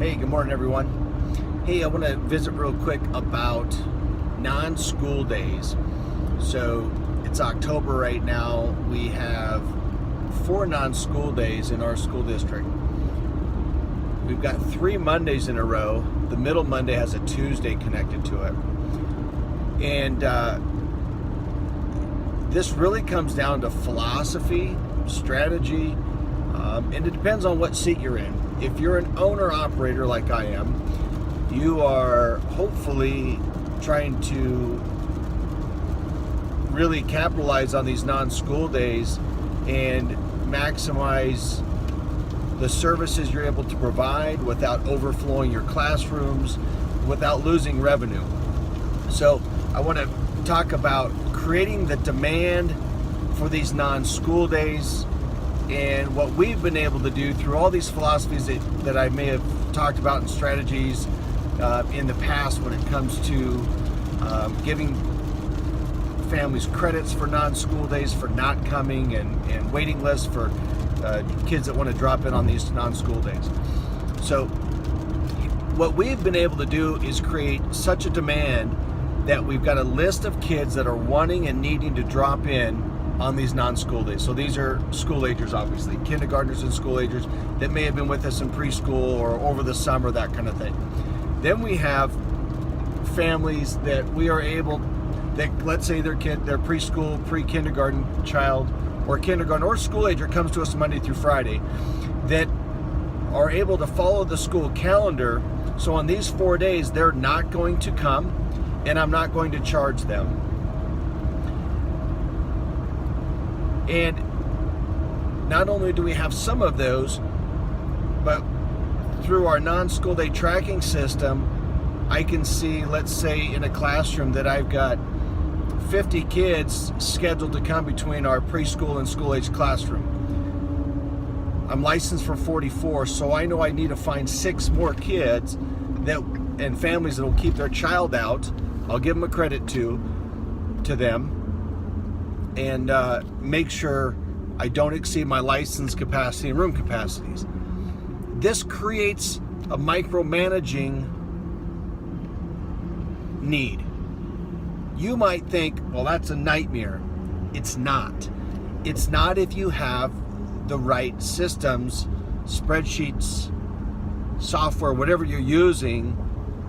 Hey, good morning, everyone. Hey, I want to visit real quick about non-school days. So it's October right now. We have 4 non-school days in our school district. We've got 3 Mondays in a row. The middle Monday has a Tuesday connected to it. And this really comes down to philosophy, strategy, and it depends on what seat you're in. If you're an owner-operator like I am, you are hopefully trying to really capitalize on these non-school days and maximize the services you're able to provide without overflowing your classrooms, without losing revenue. So I want to talk about creating the demand for these non-school days and what we've been able to do through all these philosophies that I may have talked about and strategies in the past when it comes to giving families credits for non-school days for not coming and waiting lists for kids that want to drop in on these non-school days. So what we've been able to do is create such a demand that we've got a list of kids that are wanting and needing to drop in on these non-school days. So these are school agers, obviously, kindergartners and school agers that may have been with us in preschool or over the summer, that kind of thing. Then we have families that we are able, that let's say their preschool, pre-kindergarten child or kindergarten or school ager comes to us Monday through Friday, that are able to follow the school calendar. So on these 4 days, they're not going to come and I'm not going to charge them. And not only do we have some of those, but through our non-school day tracking system, I can see, let's say in a classroom that I've got 50 kids scheduled to come between our preschool and school age classroom. I'm licensed for 44, so I know I need to find 6 more kids and families that will keep their child out. I'll give them a credit to them and make sure I don't exceed my license capacity and room capacities. This creates a micromanaging need. You might think, well, that's a nightmare. It's not. It's not if you have the right systems, spreadsheets, software, whatever you're using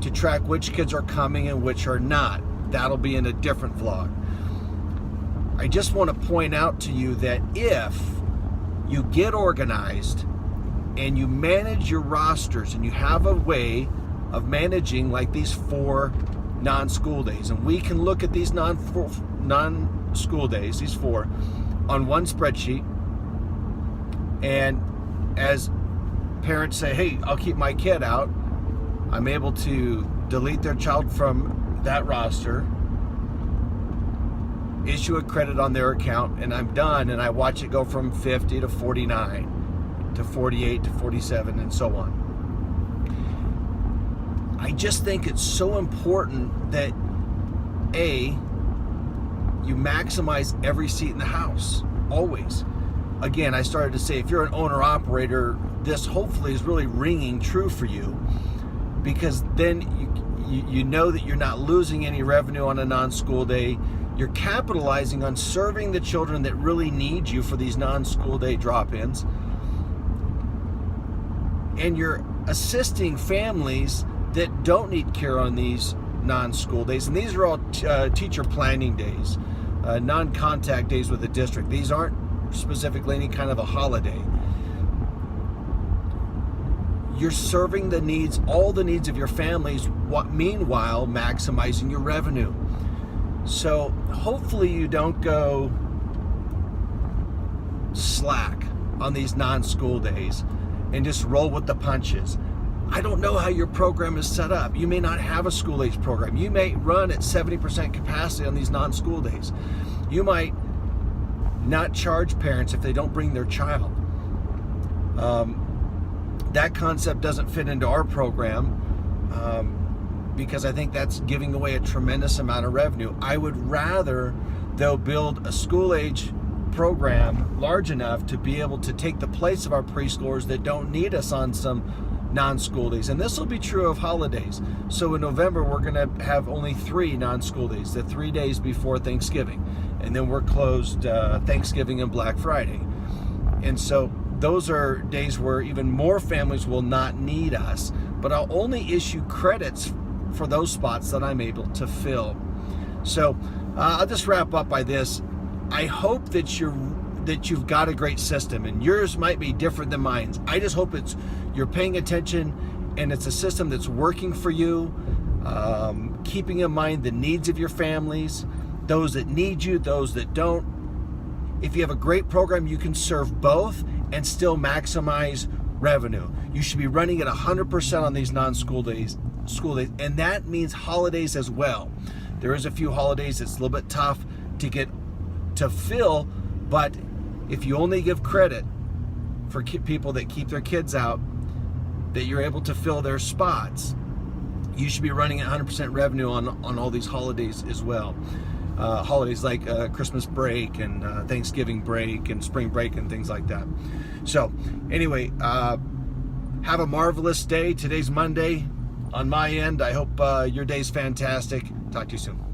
to track which kids are coming and which are not. That'll be in a different vlog. I just want to point out to you that if you get organized and you manage your rosters and you have a way of managing like these 4 non-school days, and we can look at these non-school days, these 4, on one spreadsheet, and as parents say, hey, I'll keep my kid out, I'm able to delete their child from that roster, issue a credit on their account, and I'm done, and I watch it go from 50 to 49 to 48 to 47 and so on. I just think it's so important that you maximize every seat in the house, always. Again, I started to say, if you're an owner-operator, this hopefully is really ringing true for you, because then you know that you're not losing any revenue on a non-school day. You're capitalizing on serving the children that really need you for these non-school day drop-ins. And you're assisting families that don't need care on these non-school days. And these are all teacher planning days, non-contact days with the district. These aren't specifically any kind of a holiday. You're serving the needs, all the needs of your families, meanwhile maximizing your revenue. So hopefully you don't go slack on these non-school days and just roll with the punches. I don't know how your program is set up. You may not have a school age program. You may run at 70% capacity on these non-school days. You might not charge parents if they don't bring their child. That concept doesn't fit into our program. Because I think that's giving away a tremendous amount of revenue. I would rather, though, build a school age program large enough to be able to take the place of our preschoolers that don't need us on some non-school days. And this will be true of holidays. So in November, we're going to have only 3 non-school days, the 3 days before Thanksgiving. And then we're closed Thanksgiving and Black Friday. And so those are days where even more families will not need us, but I'll only issue credits for those spots that I'm able to fill. So I'll just wrap up by this. I hope that you've got a great system, and yours might be different than mine. I just hope you're paying attention and it's a system that's working for you, keeping in mind the needs of your families, those that need you, those that don't. If you have a great program, you can serve both and still maximize revenue. You should be running at 100% on these non-school days, and that means holidays as well. There is a few holidays that's a little bit tough to fill, but if you only give credit for people that keep their kids out, that you're able to fill their spots, you should be running at 100% revenue on all these holidays as well. Holidays like Christmas break and Thanksgiving break and spring break and things like that. So anyway, have a marvelous day. Today's Monday on my end. I hope your day's fantastic. Talk to you soon.